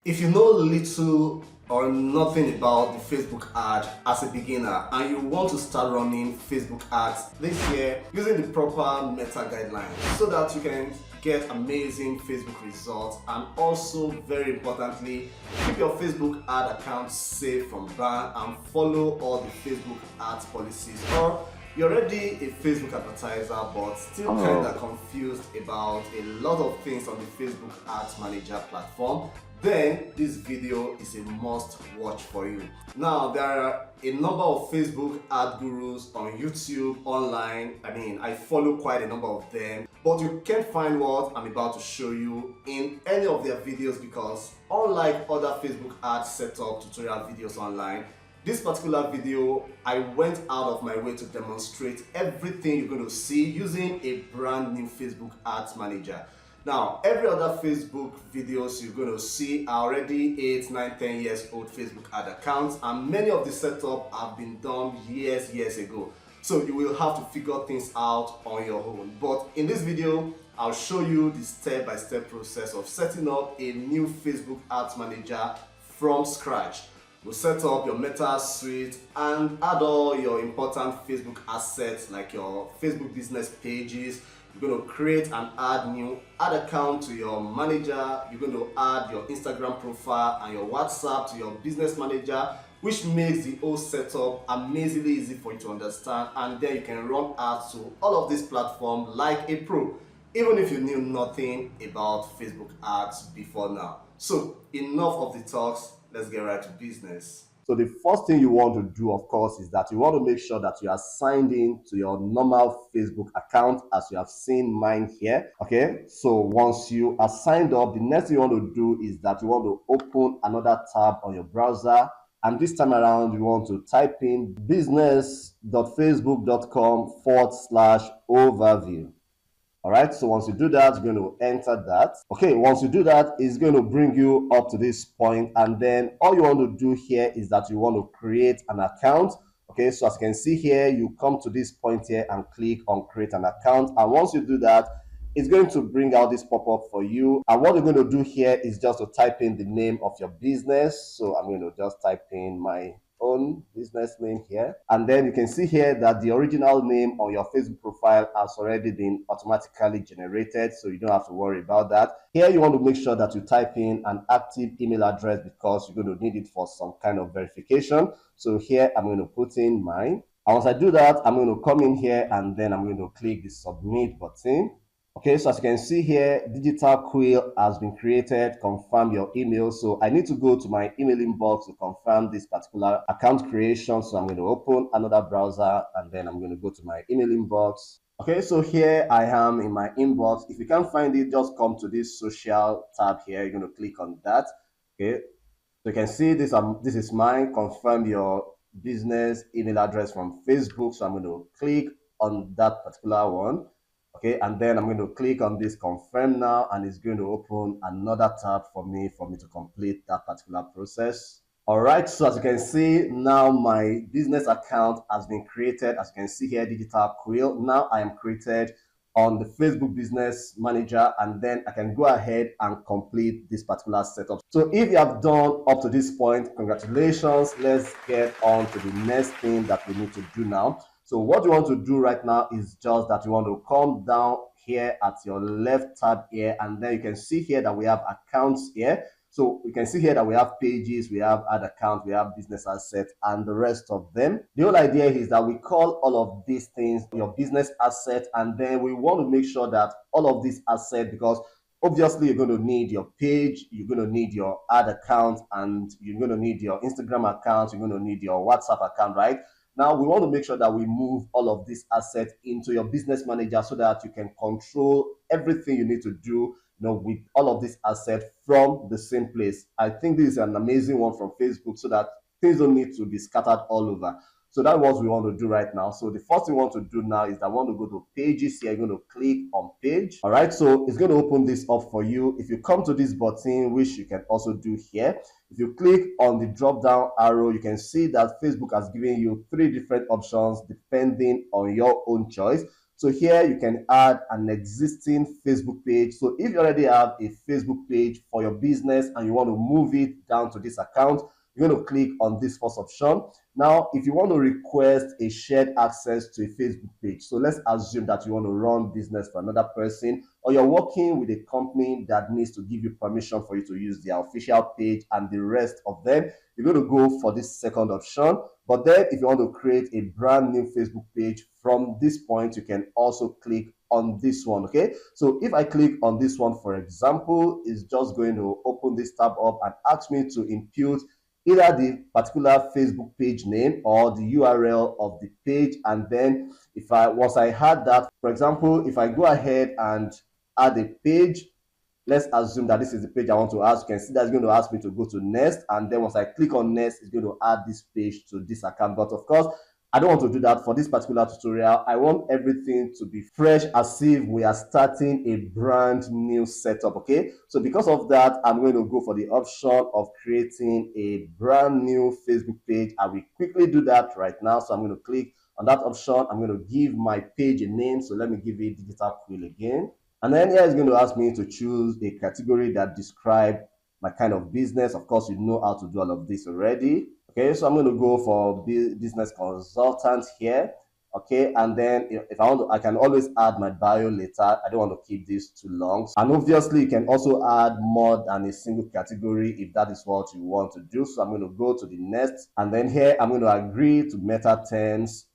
If you know little or nothing about the Facebook ad as a beginner and you want to start running Facebook ads this year using the proper meta guidelines so that you can get amazing Facebook results and also very importantly keep your Facebook ad account safe from ban and follow all the Facebook ads policies, or you're already a Facebook advertiser but still kind of confused about a lot of things on the Facebook Ads Manager platform, then this video is a must watch for you. Now, there are a number of Facebook ad gurus on YouTube, online. I follow quite a number of them, but you can't find what I'm about to show you in any of their videos because unlike other Facebook ad setup tutorial videos online, this particular video, I went out of my way to demonstrate everything you're going to see using a brand new Facebook Ads Manager. Now, every other Facebook videos you're going to see are already 8, 9, 10 years old Facebook ad accounts, and many of the setup have been done years ago. So you will have to figure things out on your own. But in this video, I'll show you the step-by-step process of setting up a new Facebook Ads Manager from scratch. We'll set up your Meta suite and add all your important Facebook assets like your Facebook business pages. You're going to create and add new ad account to your manager. You're going to add your Instagram profile and your WhatsApp to your business manager, which makes the whole setup amazingly easy for you to understand, and then you can run ads to all of these platforms like a pro, even if you knew nothing about Facebook ads before now. So enough of the talks, let's get right to business. So the first thing you want to do, of course, is that you want to make sure that you are signed in to your normal Facebook account as you have seen mine here. Okay, so once you are signed up, the next thing you want to do is that you want to open another tab on your browser, and this time around you want to type in business.facebook.com/overview. All right, so once you do that, you're going to enter that. Okay, once you do that, it's going to bring you up to this point, and then all you want to do here is that you want to create an account. Okay, so as you can see here, you come to this point here and click on create an account, and once you do that, it's going to bring out this pop-up for you, and what you're going to do here is just to type in the name of your business. So I'm going to just type in my own business name here, and then you can see here that the original name on your Facebook profile has already been automatically generated, so you don't have to worry about that. Here you want to make sure that you type in an active email address because you're going to need it for some kind of verification. So here I'm going to put in mine, and once I do that, I'm going to come in here and then I'm going to click the submit button. Okay, so as you can see here, digital quill has been created. Confirm your email. So I need to go to my email inbox to confirm this particular account creation. So I'm going to open another browser and then I'm going to go to my email inbox. Okay, so here I am in my inbox. If you can't find it, just come to this social tab here. You're going to click on that. Okay, so you can see this. This is mine. Confirm your business email address from Facebook. So I'm going to click on that particular one. Okay, and then I'm going to click on this confirm now, and it's going to open another tab for me to complete that particular process. All right, so as you can see, now my business account has been created. As you can see here, digital quill. Now I am created on the Facebook Business Manager, and then I can go ahead and complete this particular setup. So if you have done up to this point, congratulations. Let's get on to the next thing that we need to do now. So what you want to do right now is just that you want to come down here at your left tab here, and then you can see here that we have accounts here. So you can see here that we have pages, we have ad account, we have business asset, and the rest of them. The whole idea is that we call all of these things your business asset, and then we want to make sure that all of these assets, because obviously you're going to need your page, you're going to need your ad account, and you're going to need your Instagram account, you're going to need your WhatsApp account, right? Now we want to make sure that we move all of these assets into your business manager so that you can control everything you need to do, with all of these assets from the same place. I think this is an amazing one from Facebook so that things don't need to be scattered all over. So that's what we want to do right now. So the first thing we want to do now is that I want to go to pages here. You're going to click on page. All right, so it's going to open this up for you. If you come to this button, which you can also do here, if you click on the drop down arrow, you can see that Facebook has given you 3 different options depending on your own choice. So here you can add an existing Facebook page. So if you already have a Facebook page for your business and you want to move it down to this account, you're going to click on this first option. Now, if you want to request a shared access to a Facebook page, so let's assume that you want to run business for another person, or you're working with a company that needs to give you permission for you to use their official page and the rest of them, you're going to go for this second option. But then if you want to create a brand new Facebook page from this point, you can also click on this one. Okay, so if I click on this one, for example, it's just going to open this tab up and ask me to input either the particular Facebook page name or the URL of the page. And then once I had that, for example, if I go ahead and add a page, let's assume that this is the page I want to add. You can see that's going to ask me to go to next, and then once I click on next, it's going to add this page to this account. But of course, I don't want to do that for this particular tutorial. I want everything to be fresh, as if we are starting a brand new setup. Okay, so because of that, I'm going to go for the option of creating a brand new Facebook page. I will quickly do that right now. So I'm going to click on that option. I'm going to give my page a name. So let me give it Digital Quill again. And then here it's going to ask me to choose a category that describes my kind of business. Of course, you know how to do all of this already. Okay, so I'm going to go for business consultant here. Okay, and then if I want to, I can always add my bio later. I don't want to keep this too long. And obviously, you can also add more than a single category if that is what you want to do. So I'm going to go to the next, and then here I'm going to agree to meta terms.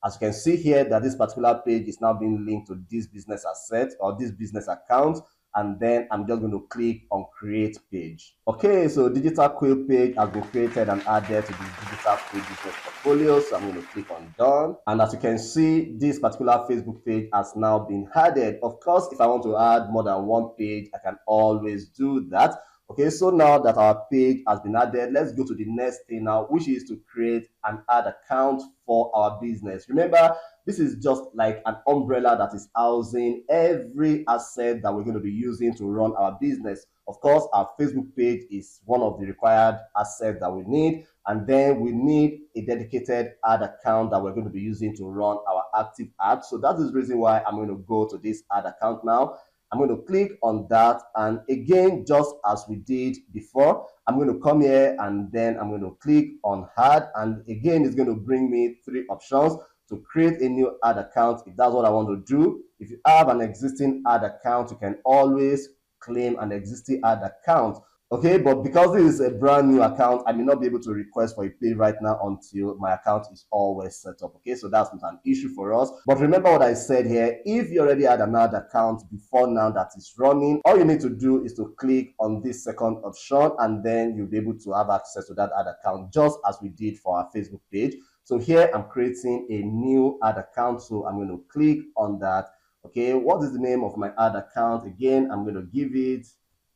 As you can see here, that this particular page is now being linked to this business asset or this business account. And then I'm just going to click on create page. Okay, so Digital Quill page has been created and added to the Digital Quill business portfolio. So I'm going to click on done. And as you can see, this particular Facebook page has now been added. Of course, if I want to add more than one page, I can always do that. Okay, so now that our page has been added, let's go to the next thing now, which is to create an ad account for our business. Remember, this is just like an umbrella that is housing every asset that we're going to be using to run our business. Of course, our Facebook page is one of the required assets that we need. And then we need a dedicated ad account that we're going to be using to run our active ads. So that is the reason why I'm going to go to this ad account now. I'm going to click on that, and again, just as we did before, I'm going to come here and then I'm going to click on add, and again it's going to bring me three options to create a new ad account if that's what I want to do. If you have an existing ad account, you can always claim an existing ad account. Okay, but because this is a brand new account, I may not be able to request for a page right now until my account is always set up. Okay, so that's not an issue for us. But remember what I said here, if you already had an ad account before now that is running, all you need to do is to click on this second option, and then you'll be able to have access to that ad account just as we did for our Facebook page. So here I'm creating a new ad account, so I'm going to click on that. Okay, what is the name of my ad account? Again, I'm going to give it,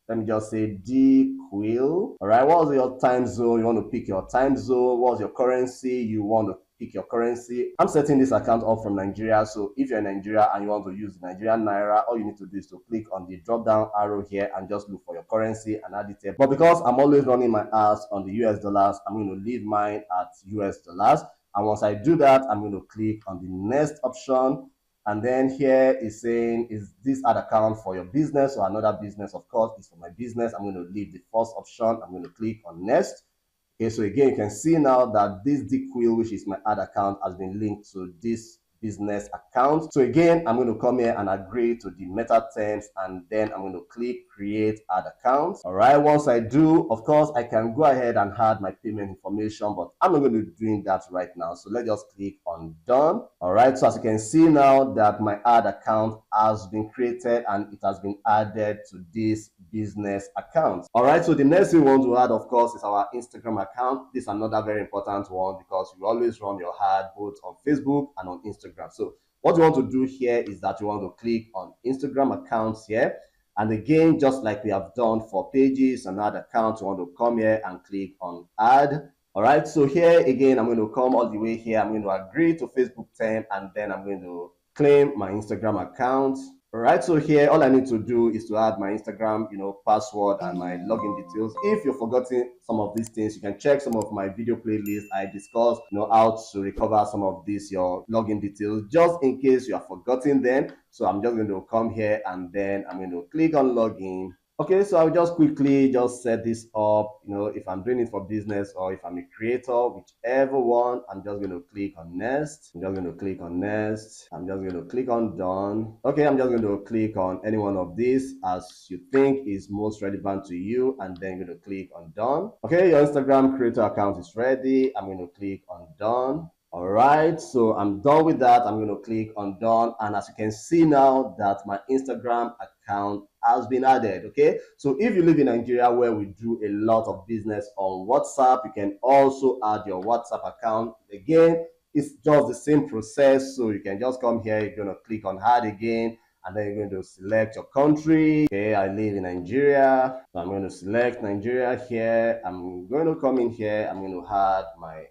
let me just say D Quill. All right, what's your time zone? You want to pick your time zone. What's your currency? You want to pick your currency. I'm setting this account up from Nigeria. So if you're in Nigeria and you want to use the Nigerian Naira, all you need to do is to click on the drop down arrow here and just look for your currency and add it here. But because I'm always running my ads on the US dollars, I'm going to leave mine at US dollars. And once I do that, I'm going to click on the next option. And then here is saying, is this ad account for your business or another business? Of course, it's for my business. I'm going to leave the first option. I'm going to click on next. Okay, so again, you can see now that this DQuill, which is my ad account, has been linked to this business account. So again, I'm going to come here and agree to the meta terms, and then I'm going to click create ad account. All right, once I do, of course, I can go ahead and add my payment information, but I'm not going to be doing that right now. So let's just click on done. All right, so as you can see now that my ad account has been created and it has been added to this business account. All right, so the next thing we want to add, of course, is our Instagram account. This is another very important one because you always run your ad both on Facebook and on Instagram. So what you want to do here is that you want to click on Instagram accounts here. And again, just like we have done for pages and ad accounts, you want to come here and click on add. All right, so here again, I'm going to come all the way here. I'm going to agree to Facebook term, and then I'm going to claim my Instagram account. All right, so here all I need to do is to add my Instagram, password and my login details. If you're forgetting some of these things, you can check some of my video playlists. I discuss, how to recover some of these your login details, just in case you are forgetting them. So I'm just going to come here and then I'm going to click on login. Okay, so I'll just quickly just set this up, if I'm doing it for business or if I'm a creator, whichever one. I'm just going to click on next. I'm just going to click on next. I'm just going to click on done. Okay, I'm just going to click on any one of these as you think is most relevant to you, and then you're going to click on done. Okay, your Instagram creator account is ready. I'm going to click on done. All right, so I'm done with that. I'm going to click on done, and as you can see now that my Instagram account has been added. Okay, so if you live in Nigeria where we do a lot of business on WhatsApp, you can also add your WhatsApp account. Again, it's just the same process, so you can just come here, you're going to click on add again, and then you're going to select your country. Okay, I live in Nigeria, so I'm going to select Nigeria here. I'm going to come in here, I'm going to add my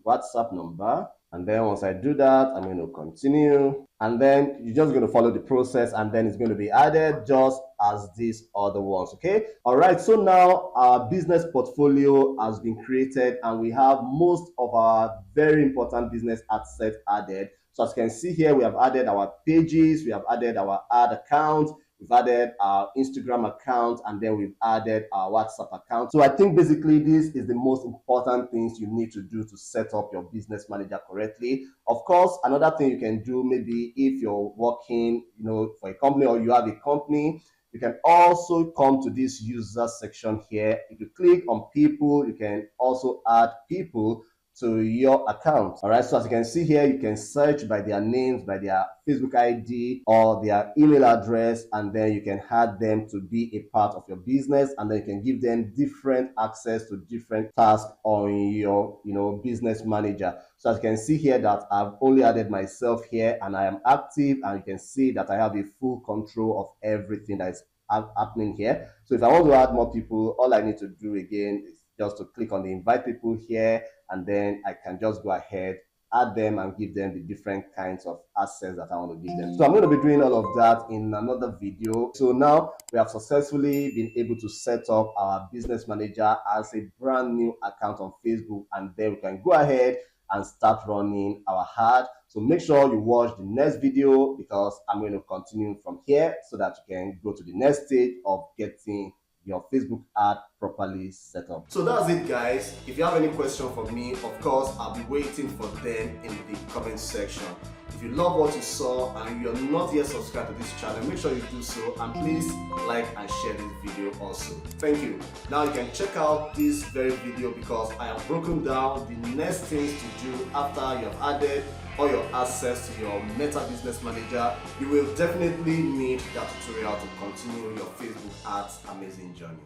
WhatsApp number, and then once I do that, I'm going to continue, and then you're just going to follow the process, and then it's going to be added just as these other ones. Okay, all right, so now our business portfolio has been created and we have most of our very important business assets added. So as you can see here, we have added our pages, we have added our ad account, we've added our Instagram account, and then we've added our WhatsApp account. So I think basically this is the most important things you need to do to set up your business manager correctly. Of course, another thing you can do, maybe if you're working, for a company or you have a company, you can also come to this user section here. If you click on people, you can also add people to your account. All right, so as you can see here, you can search by their names, by their Facebook ID or their email address, and then you can add them to be a part of your business, and then you can give them different access to different tasks on your business manager. So as you can see here that I've only added myself here and I am active, and you can see that I have a full control of everything that is happening here. So if I want to add more people, all I need to do again is just to click on the invite people here, and then I can just go ahead, add them and give them the different kinds of access that I want to give them. So I'm going to be doing all of that in another video. So now we have successfully been able to set up our business manager as a brand new account on Facebook, and then we can go ahead and start running our ad. So make sure you watch the next video because I'm going to continue from here so that you can go to the next stage of getting your Facebook ad properly set up. So that's it, guys. If you have any question for me, of course, I'll be waiting for them in the comment section. If you love what you saw and you're not yet subscribed to this channel, make sure you do so, and please like and share this video also. Thank you. Now you can check out this very video because I have broken down the next things to do after you have added all your access to your Meta Business Manager. You will definitely need that tutorial to continue your Facebook ads amazing journey.